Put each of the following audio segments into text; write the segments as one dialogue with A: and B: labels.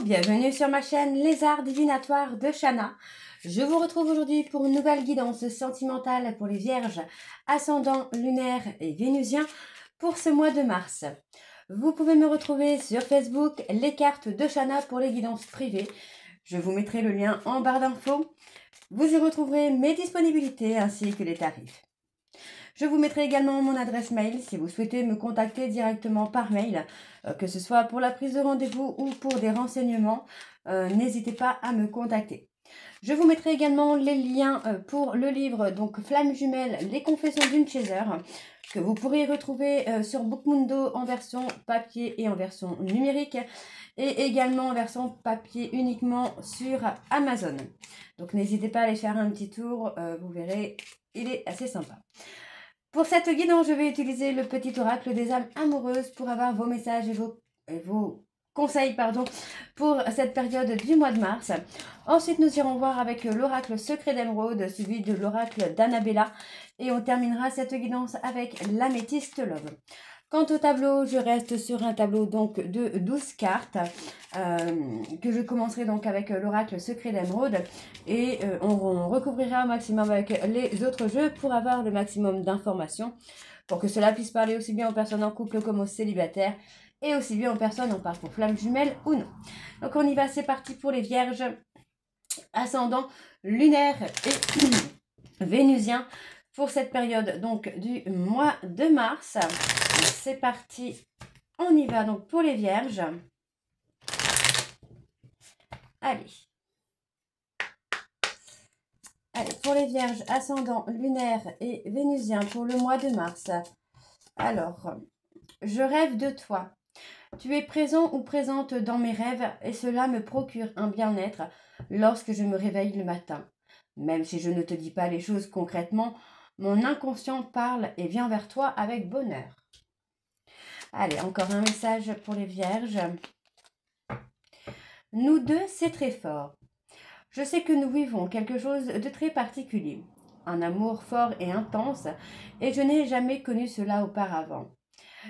A: bienvenue sur ma chaîne Les Arts Divinatoires de Shana. Je vous retrouve aujourd'hui pour une nouvelle guidance sentimentale pour les vierges, ascendant lunaire et vénusien pour ce mois de mars. Vous pouvez me retrouver sur Facebook, les cartes de Shana pour les guidances privées. Je vous mettrai le lien en barre d'infos. Vous y retrouverez mes disponibilités ainsi que les tarifs. Je vous mettrai également mon adresse mail si vous souhaitez me contacter directement par mail, que ce soit pour la prise de rendez-vous ou pour des renseignements. N'hésitez pas à me contacter. Je vous mettrai également les liens pour le livre donc Flamme Jumelle, les confessions d'une chaser, que vous pourrez retrouver sur Bookmundo en version papier et en version numérique, et également en version papier uniquement sur Amazon. Donc n'hésitez pas à aller faire un petit tour, vous verrez, il est assez sympa. Pour cette guidance, je vais utiliser le petit oracle des âmes amoureuses pour avoir vos messages et vos conseils pour cette période du mois de mars. Ensuite, nous irons voir avec l'oracle secret d'Émeraude, suivi de l'oracle d'Annabella. Et on terminera cette guidance avec l'améthyste love. Quant au tableau, je reste sur un tableau donc de 12 cartes que je commencerai donc avec l'oracle secret d'Émeraude et on recouvrira au maximum avec les autres jeux pour avoir le maximum d'informations pour que cela puisse parler aussi bien aux personnes en couple comme aux célibataires et aussi bien aux personnes en parcours flamme jumelle ou non. Donc on y va, c'est parti pour les vierges, ascendant lunaire et vénusien pour cette période donc du mois de mars. C'est parti, on y va donc pour les vierges. Allez, pour les vierges, ascendant lunaire et vénusien pour le mois de mars. Alors, je rêve de toi. Tu es présent ou présente dans mes rêves et cela me procure un bien-être lorsque je me réveille le matin. Même si je ne te dis pas les choses concrètement, mon inconscient parle et vient vers toi avec bonheur. Allez, encore un message pour les vierges. Nous deux, c'est très fort. Je sais que nous vivons quelque chose de très particulier, un amour fort et intense, et je n'ai jamais connu cela auparavant.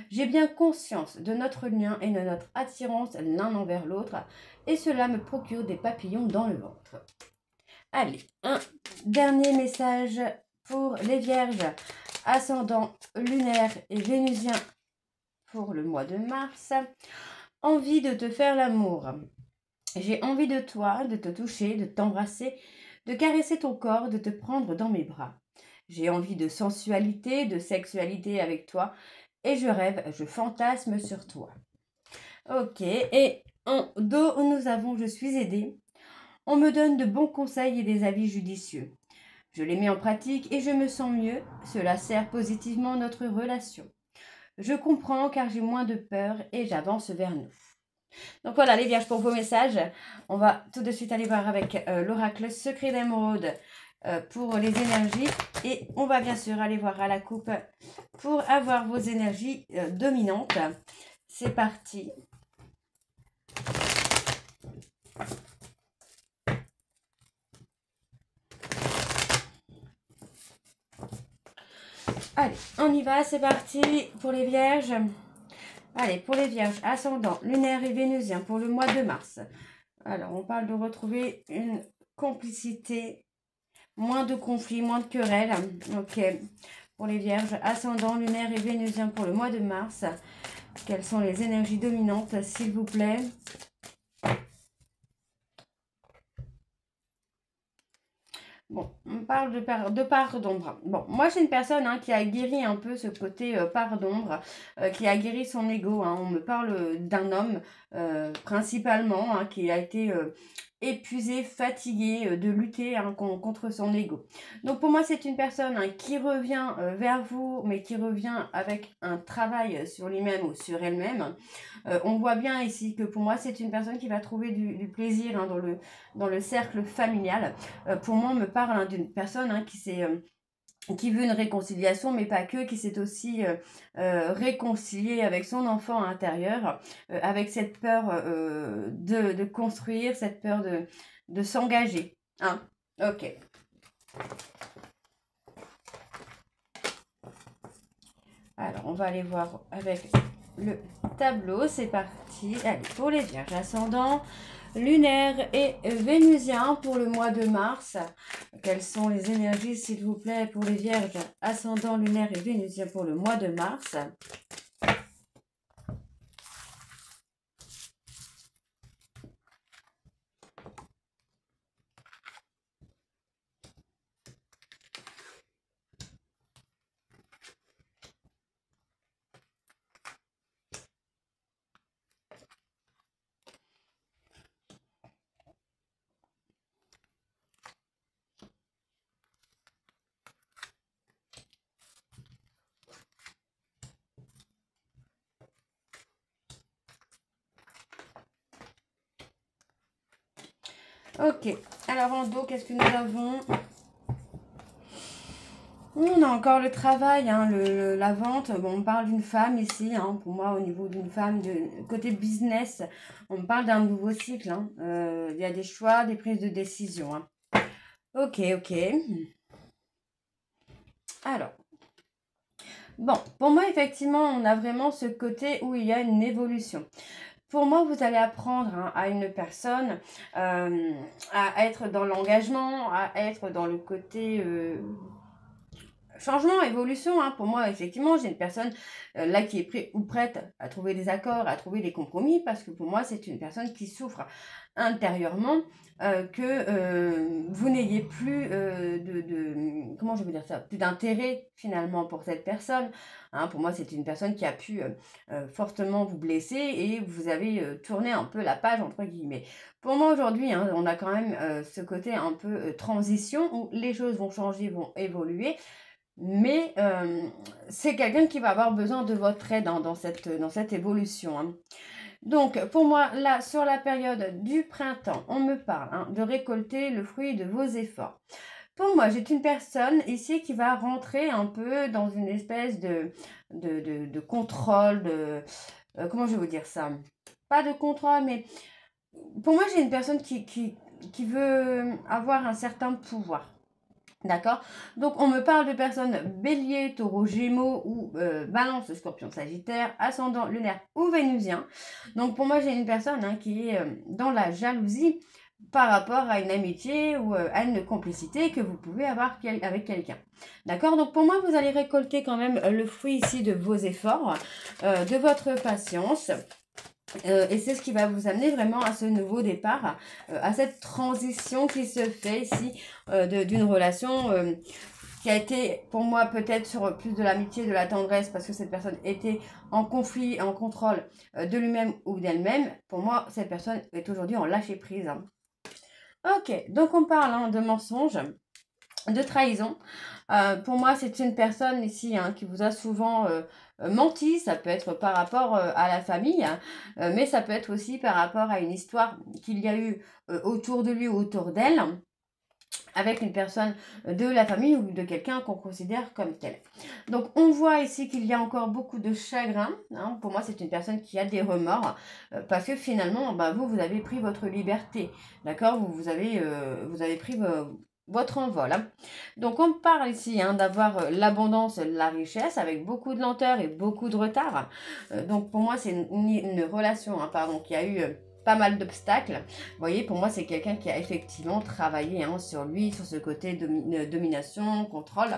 A: J'ai bien conscience de notre lien et de notre attirance l'un envers l'autre, et cela me procure des papillons dans le ventre. Allez, un dernier message pour les vierges, ascendant lunaire et vénusien pour le mois de mars. Envie de te faire l'amour. J'ai envie de toi, de te toucher, de t'embrasser, de caresser ton corps, de te prendre dans mes bras. J'ai envie de sensualité, de sexualité avec toi, et je rêve, je fantasme sur toi. Ok, et en dos, nous avons je suis aidée. On me donne de bons conseils et des avis judicieux. Je les mets en pratique et je me sens mieux. Cela sert positivement notre relation. Je comprends car j'ai moins de peur et j'avance vers nous. Donc voilà les vierges pour vos messages. On va tout de suite aller voir avec l'oracle secret d'Émeraude pour les énergies. Et on va bien sûr aller voir à la coupe pour avoir vos énergies dominantes. C'est parti. Allez, on y va, c'est parti pour les vierges. Allez, pour les vierges, ascendant lunaire et vénusien pour le mois de mars. Alors, on parle de retrouver une complicité, moins de conflits, moins de querelles. Ok, pour les vierges, ascendant lunaire et vénusien pour le mois de mars. Quelles sont les énergies dominantes, s'il vous plaît? Bon, on parle de part d'ombre. Bon, moi, j'ai une personne qui a guéri un peu ce côté part d'ombre, qui a guéri son ego. On me parle d'un homme, principalement, qui a été épuisé, fatigué de lutter contre son ego. Donc, pour moi, c'est une personne qui revient vers vous, mais qui revient avec un travail sur lui-même ou sur elle-même. On voit bien ici que pour moi, c'est une personne qui va trouver du plaisir dans le cercle familial. Pour moi, on me parle d'une personne qui veut une réconciliation, mais pas que, qui s'est aussi réconciliée avec son enfant intérieur, avec cette peur de construire, cette peur de s'engager. Ok. Alors, on va aller voir avec le tableau. C'est parti. Allez, pour les vierges ascendants, lunaire et vénusien pour le mois de mars. Quelles sont les énergies, s'il vous plaît, pour les vierges ascendant lunaire et vénusien pour le mois de mars? Ok, alors en dos, qu'est-ce que nous avons? On a encore le travail, hein, la vente. Bon, on parle d'une femme ici, hein, pour moi, au niveau d'une femme, côté business, on parle d'un nouveau cycle. Hein. Il y a des choix, des prises de décision. Hein. Ok, ok. Alors, bon, pour moi, effectivement, on a vraiment ce côté où il y a une évolution. Pour moi, vous allez apprendre hein, à une personne à être dans l'engagement, à être dans le côté changement, évolution. Hein. Pour moi, effectivement, j'ai une personne là qui est prête ou prête à trouver des accords, à trouver des compromis, parce que pour moi, c'est une personne qui souffre intérieurement que vous n'ayez plus comment je veux dire ça, plus d'intérêt finalement pour cette personne. Hein, pour moi, c'est une personne qui a pu fortement vous blesser et vous avez tourné un peu la page entre guillemets. Pour moi aujourd'hui, hein, on a quand même ce côté un peu transition où les choses vont changer, vont évoluer. Mais c'est quelqu'un qui va avoir besoin de votre aide dans cette évolution. Hein. Donc, pour moi, là, sur la période du printemps, on me parle hein, de récolter le fruit de vos efforts. Pour moi, j'ai une personne ici qui va rentrer un peu dans une espèce de contrôle, comment je vais vous dire ça? Pas de contrôle, mais pour moi, j'ai une personne qui veut avoir un certain pouvoir. D'accord? Donc, on me parle de personnes bélier, taureau, gémeaux ou balance, scorpion, sagittaire, ascendant lunaire ou vénusien. Donc, pour moi, j'ai une personne hein, qui est dans la jalousie par rapport à une amitié ou à une complicité que vous pouvez avoir avec quelqu'un. D'accord? Donc, pour moi, vous allez récolter quand même le fruit ici de vos efforts, de votre patience. Et c'est ce qui va vous amener vraiment à ce nouveau départ, à cette transition qui se fait ici d'une relation qui a été pour moi peut-être sur plus de l'amitié, de la tendresse, parce que cette personne était en conflit, en contrôle de lui-même ou d'elle-même. Pour moi, cette personne est aujourd'hui en lâcher prise. Hein. Ok, donc on parle hein, de mensonges, de trahison. Pour moi, c'est une personne ici hein, qui vous a souvent menti. Ça peut être par rapport à la famille, hein, mais ça peut être aussi par rapport à une histoire qu'il y a eu autour de lui ou autour d'elle, avec une personne de la famille ou de quelqu'un qu'on considère comme tel. Donc, on voit ici qu'il y a encore beaucoup de chagrin. Hein. Pour moi, c'est une personne qui a des remords parce que finalement, bah, vous avez pris votre liberté. D'accord, vous avez pris votre envol. Hein. Donc, on parle ici hein, d'avoir l'abondance, la richesse avec beaucoup de lenteur et beaucoup de retard. Donc, pour moi, c'est une relation hein, qui a eu pas mal d'obstacles. Vous voyez, pour moi, c'est quelqu'un qui a effectivement travaillé hein, sur lui, sur ce côté domination, contrôle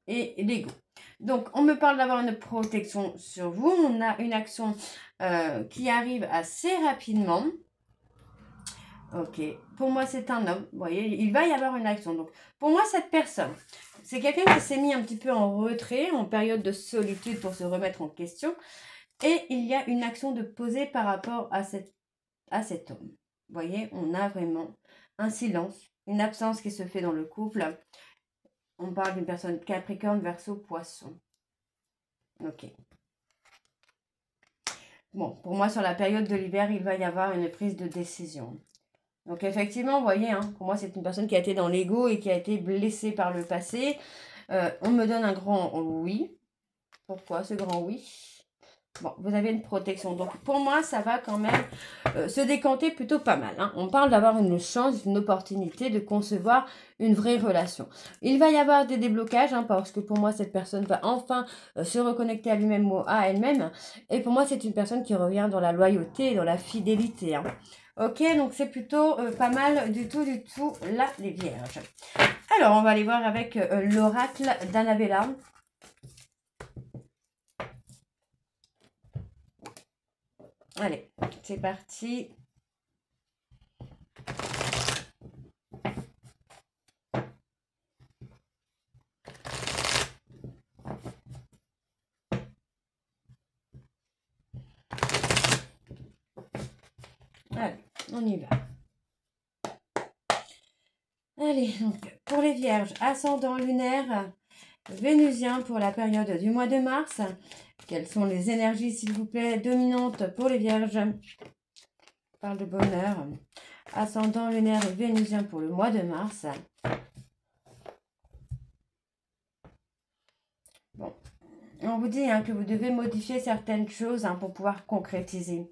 A: et l'ego. Donc, on me parle d'avoir une protection sur vous. On a une action qui arrive assez rapidement. Ok, pour moi c'est un homme, vous voyez, il va y avoir une action. Donc pour moi cette personne, c'est quelqu'un qui s'est mis un petit peu en retrait, en période de solitude pour se remettre en question. Et il y a une action de poser par rapport à cet homme. Vous voyez, on a vraiment un silence, une absence qui se fait dans le couple. On parle d'une personne Capricorne, Verseau, Poisson. Ok. Bon, pour moi sur la période de l'hiver, il va y avoir une prise de décision. Donc effectivement, vous voyez, hein, pour moi, c'est une personne qui a été dans l'ego et qui a été blessée par le passé. On me donne un grand oui. Pourquoi ce grand oui? Bon, vous avez une protection. Donc, pour moi, ça va quand même se décanter plutôt pas mal. Hein. On parle d'avoir une chance, une opportunité de concevoir une vraie relation. Il va y avoir des déblocages, hein, parce que pour moi, cette personne va enfin se reconnecter à lui-même ou à elle-même. Et pour moi, c'est une personne qui revient dans la loyauté et dans la fidélité. Hein. Ok, donc c'est plutôt pas mal du tout, là, les vierges. Alors, on va aller voir avec l'oracle d'Annabella. Allez, c'est parti. Allez, on y va. Allez, donc, pour les vierges, ascendant lunaire, vénusien pour la période du mois de mars. Quelles sont les énergies, s'il vous plaît, dominantes pour les vierges? On parle de bonheur. Ascendant lunaire et vénusien pour le mois de mars. Bon, on vous dit hein, que vous devez modifier certaines choses hein, pour pouvoir concrétiser.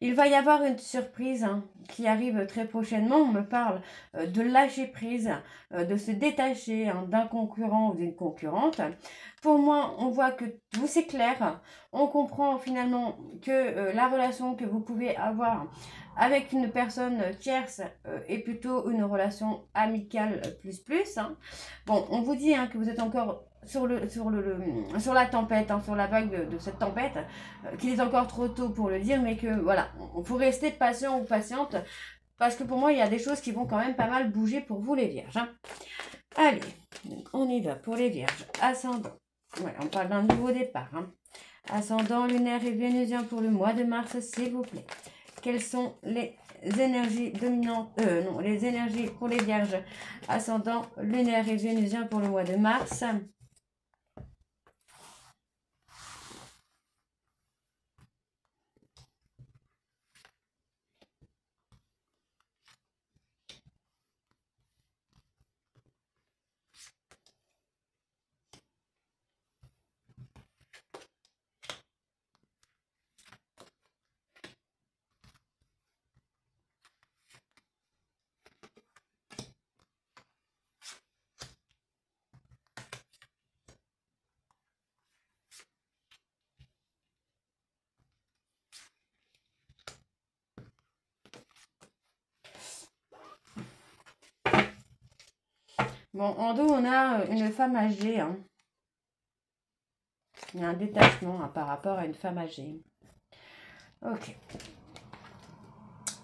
A: Il va y avoir une surprise hein, qui arrive très prochainement. On me parle de lâcher prise, de se détacher hein, d'un concurrent ou d'une concurrente. Pour moi, on voit que tout c'est clair. On comprend finalement que la relation que vous pouvez avoir avec une personne tierce est plutôt une relation amicale plus. Hein. Bon, on vous dit hein, que vous êtes encore sur la tempête, hein, sur la vague de cette tempête, qu'il est encore trop tôt pour le dire, mais que voilà, il faut rester patient ou patiente, parce que pour moi, il y a des choses qui vont quand même pas mal bouger pour vous les vierges. Hein. Allez, donc on y va pour les vierges. Ascendant, ouais, on parle d'un nouveau départ. Hein. Ascendant lunaire et vénusien pour le mois de mars, s'il vous plaît. Quelles sont les énergies dominantes, non, les énergies pour les vierges, ascendant lunaire et vénusien pour le mois de mars? Bon, en dos, on a une femme âgée. Hein. Il y a un détachement hein, par rapport à une femme âgée. Ok.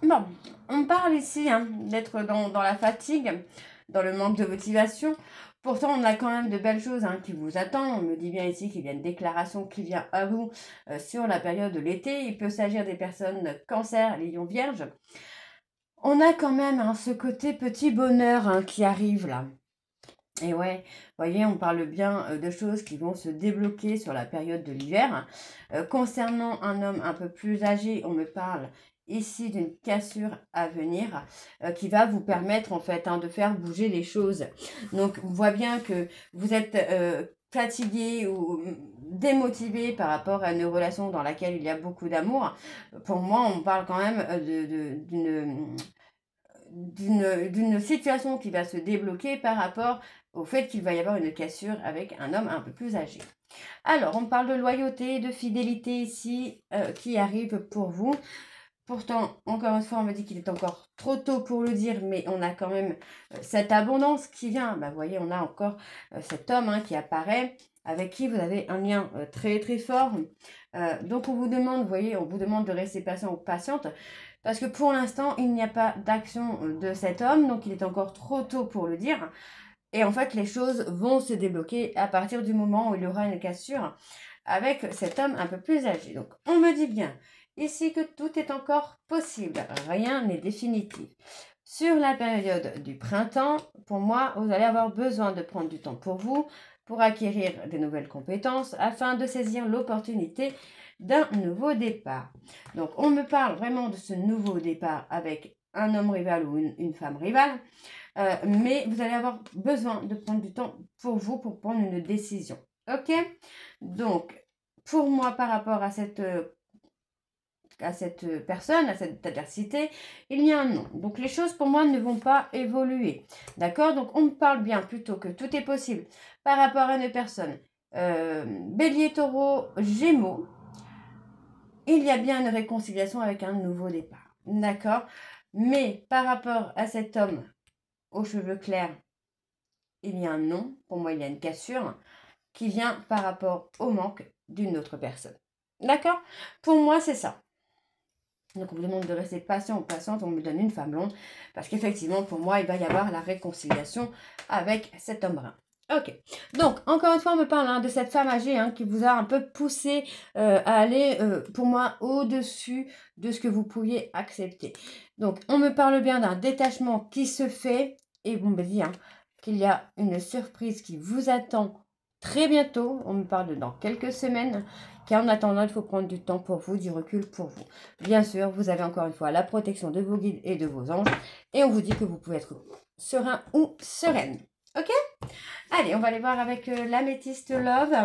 A: Bon, on parle ici hein, d'être dans la fatigue, dans le manque de motivation. Pourtant, on a quand même de belles choses hein, qui vous attendent. On me dit bien ici qu'il y a une déclaration qui vient à vous sur la période de l'été. Il peut s'agir des personnes cancer, lion, vierge. On a quand même hein, ce côté petit bonheur hein, qui arrive là. Et ouais, vous voyez, on parle bien de choses qui vont se débloquer sur la période de l'hiver. Concernant un homme un peu plus âgé, on me parle ici d'une cassure à venir qui va vous permettre en fait hein, de faire bouger les choses. Donc, on voit bien que vous êtes fatigué ou démotivé par rapport à une relation dans laquelle il y a beaucoup d'amour. Pour moi, on parle quand même d'une situation qui va se débloquer par rapport au fait qu'il va y avoir une cassure avec un homme un peu plus âgé. Alors, on parle de loyauté, de fidélité ici qui arrive pour vous. Pourtant, encore une fois, on me dit qu'il est encore trop tôt pour le dire, mais on a quand même cette abondance qui vient. Bah, vous voyez, on a encore cet homme hein, qui apparaît, avec qui vous avez un lien très très fort. Donc, on vous demande, vous voyez, on vous demande de rester patient ou patiente, parce que pour l'instant, il n'y a pas d'action de cet homme, donc il est encore trop tôt pour le dire. Et en fait, les choses vont se débloquer à partir du moment où il y aura une cassure avec cet homme un peu plus âgé. Donc, on me dit bien ici que tout est encore possible, rien n'est définitif. Sur la période du printemps, pour moi, vous allez avoir besoin de prendre du temps pour vous, pour acquérir des nouvelles compétences, afin de saisir l'opportunité d'un nouveau départ. Donc, on me parle vraiment de ce nouveau départ avec un homme rival ou une femme rivale, mais vous allez avoir besoin de prendre du temps pour vous, pour prendre une décision. Ok? Donc, pour moi, par rapport à cette personne, à cette adversité, il y a un non. Donc les choses pour moi ne vont pas évoluer. D'accord? Donc on me parle bien plutôt que tout est possible par rapport à une personne. Bélier, Taureau, Gémeaux, il y a bien une réconciliation avec un nouveau départ. D'accord? Mais par rapport à cet homme aux cheveux clairs, il y a un non. Pour moi, il y a une cassure qui vient par rapport au manque d'une autre personne. D'accord? Pour moi, c'est ça. Donc, on me demande de rester patient ou patiente, on me donne une femme blonde, parce qu'effectivement, pour moi, il va y avoir la réconciliation avec cet homme brun. Ok, donc, encore une fois, on me parle de cette femme âgée qui vous a un peu poussé à aller, pour moi, au-dessus de ce que vous pouviez accepter. Donc, on me parle bien d'un détachement qui se fait, et on me dit qu'il y a une surprise qui vous attend très bientôt. On me parle de dans quelques semaines. Car en attendant, il faut prendre du temps pour vous, du recul pour vous. Bien sûr, vous avez encore une fois la protection de vos guides et de vos anges. Et on vous dit que vous pouvez être serein ou sereine. Ok? Allez, on va aller voir avec l'améthyste Love.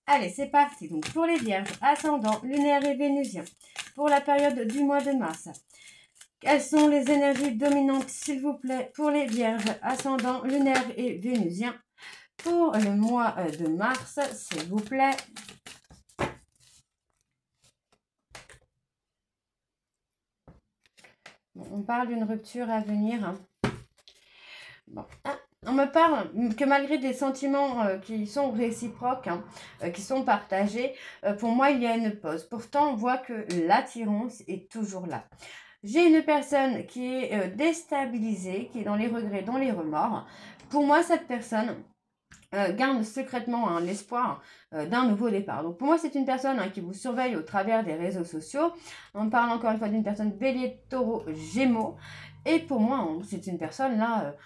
A: Allez, c'est parti. Donc, pour les vierges, ascendant, lunaire et vénusien, pour la période du mois de mars. Quelles sont les énergies dominantes, s'il vous plaît, pour les vierges, ascendant, lunaire et vénusien, pour le mois de mars, s'il vous plaît. Bon, on parle d'une rupture à venir. Bon. On me parle que malgré des sentiments qui sont réciproques, qui sont partagés, pour moi, il y a une pause. Pourtant, on voit que l'attirance est toujours là. J'ai une personne qui est déstabilisée, qui est dans les regrets, dans les remords. Pour moi, cette personne garde secrètement l'espoir d'un nouveau départ. Donc pour moi, c'est une personne qui vous surveille au travers des réseaux sociaux. On parle encore une fois d'une personne Bélier, Taureau, Gémeaux. Et pour moi, c'est une personne là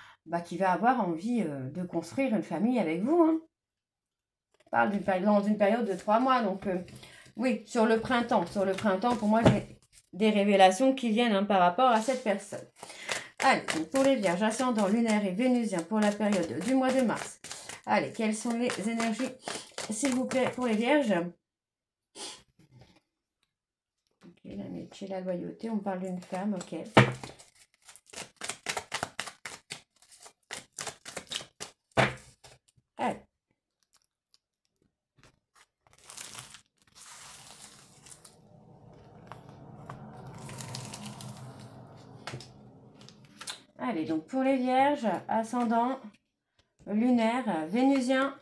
A: qui va avoir envie de construire une famille avec vous. On parle dans une période de 3 mois. Donc oui, sur le printemps. Sur le printemps, pour moi, j'ai des révélations qui viennent par rapport à cette personne. Allez, donc pour les vierges, ascendant, lunaire et vénusien pour la période du mois de mars. Allez, quelles sont les énergies, s'il vous plaît, pour les vierges? Ok, l'amitié, la loyauté, on parle d'une femme, ok. Allez. Allez, donc pour les vierges, ascendant, lunaire, vénusien,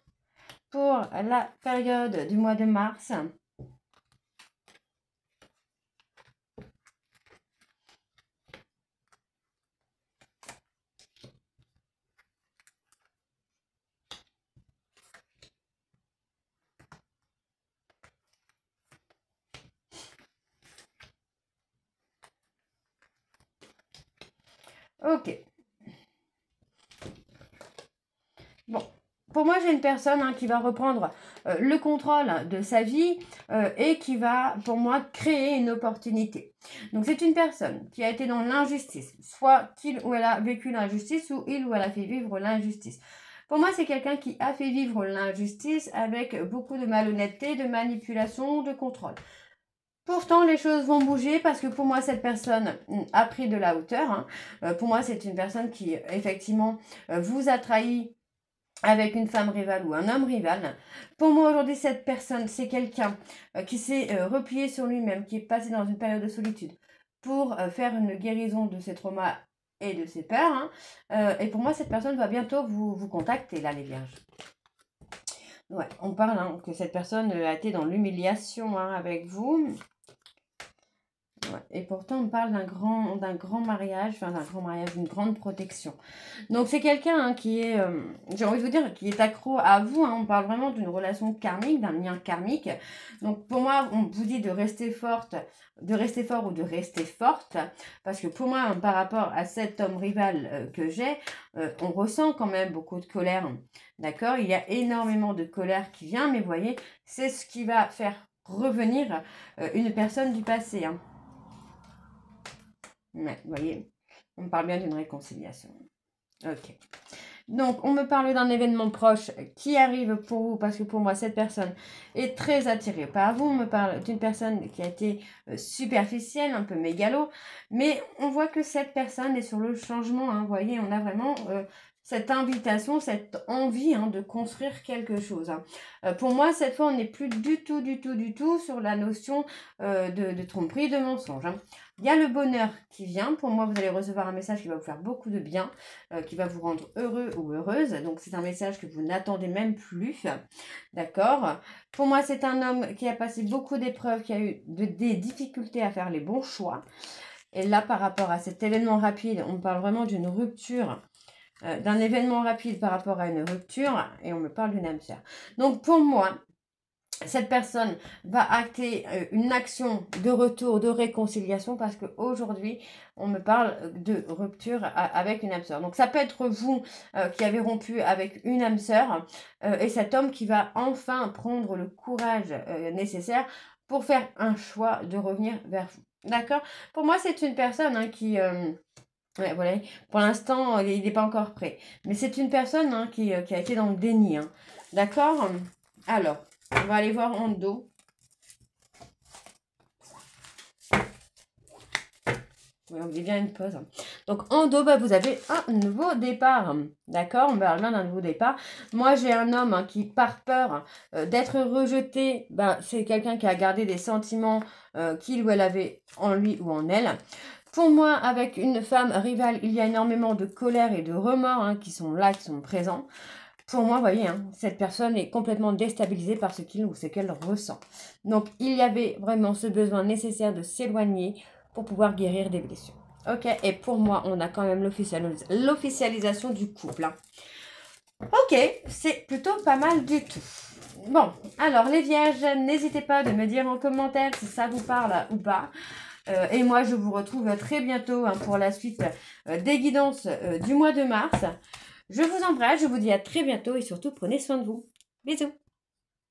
A: pour la période du mois de mars. Ok. Bon. Pour moi, j'ai une personne qui va reprendre le contrôle de sa vie et qui va, pour moi, créer une opportunité. Donc, c'est une personne qui a été dans l'injustice, soit qu'il ou elle a vécu l'injustice ou il ou elle a fait vivre l'injustice. Pour moi, c'est quelqu'un qui a fait vivre l'injustice avec beaucoup de malhonnêteté, de manipulation, de contrôle. Pourtant, les choses vont bouger parce que pour moi, cette personne a pris de la hauteur. Pour moi, c'est une personne qui, effectivement, vous a trahi avec une femme rivale ou un homme rival. Pour moi, aujourd'hui, cette personne, c'est quelqu'un qui s'est replié sur lui-même, qui est passé dans une période de solitude pour faire une guérison de ses traumas et de ses peurs. Et pour moi, cette personne va bientôt vous contacter, là, les vierges. Ouais, on parle que cette personne a été dans l'humiliation avec vous. Ouais. Et pourtant, on parle d'un grand mariage, enfin d'un grand mariage, d'une grande protection. Donc, c'est quelqu'un hein, qui est, j'ai envie de vous dire, qui est accro à vous. Hein. On parle vraiment d'une relation karmique, d'un lien karmique. Donc, pour moi, on vous dit de rester forte, de rester fort ou de rester forte. Parce que pour moi, par rapport à cet homme rival que j'ai, on ressent quand même beaucoup de colère. D'accord? Il y a énormément de colère qui vient, mais vous voyez, c'est ce qui va faire revenir une personne du passé. Hein. Ouais, vous voyez, on parle bien d'une réconciliation. Ok. Donc, on me parle d'un événement proche qui arrive pour vous, parce que pour moi, cette personne est très attirée par vous. On me parle d'une personne qui a été superficielle, un peu mégalo, mais on voit que cette personne est sur le changement. Hein, vous voyez, on a vraiment cette invitation, cette envie hein, de construire quelque chose. Hein. Pour moi, cette fois, on n'est plus du tout sur la notion de tromperie, de mensonge. Hein. Il y a le bonheur qui vient. Pour moi, vous allez recevoir un message qui va vous faire beaucoup de bien, qui va vous rendre heureux ou heureuse. Donc, c'est un message que vous n'attendez même plus. D'accord? Pour moi, c'est un homme qui a passé beaucoup d'épreuves, qui a eu des difficultés à faire les bons choix. Et là, par rapport à cet événement rapide, on parle vraiment d'une rupture. D'un événement rapide par rapport à une rupture. Et on me parle d'une âme sœur. Donc, pour moi, cette personne va acter une action de retour, de réconciliation, parce qu'aujourd'hui, on me parle de rupture avec une âme sœur. Donc, ça peut être vous qui avez rompu avec une âme sœur et cet homme qui va enfin prendre le courage nécessaire pour faire un choix de revenir vers vous. D'accord? Pour moi, c'est une personne hein, qui... ouais, voilà. Pour l'instant, il n'est pas encore prêt. Mais c'est une personne hein, qui a été dans le déni. Hein. D'accord? Alors... on va aller voir en dos. Oui, on dit bien une pause. Donc, en dos, bah, vous avez un nouveau départ. D'accord? On parle bien d'un nouveau départ. Moi, j'ai un homme hein, qui, par peur d'être rejeté, bah, c'est quelqu'un qui a gardé des sentiments qu'il ou elle avait en lui ou en elle. Pour moi, avec une femme rivale, il y a énormément de colère et de remords hein, qui sont là, qui sont présents. Pour moi, vous voyez, hein, cette personne est complètement déstabilisée par ce qu'il ou ce qu'elle ressent. Donc, il y avait vraiment ce besoin nécessaire de s'éloigner pour pouvoir guérir des blessures. Ok, et pour moi, on a quand même l'officialisation du couple. Hein. Ok, c'est plutôt pas mal du tout. Bon, alors les vierges, n'hésitez pas de me dire en commentaire si ça vous parle ou pas. Et moi, je vous retrouve très bientôt hein, pour la suite des guidances du mois de mars. Je vous embrasse, je vous dis à très bientôt et surtout prenez soin de vous. Bisous.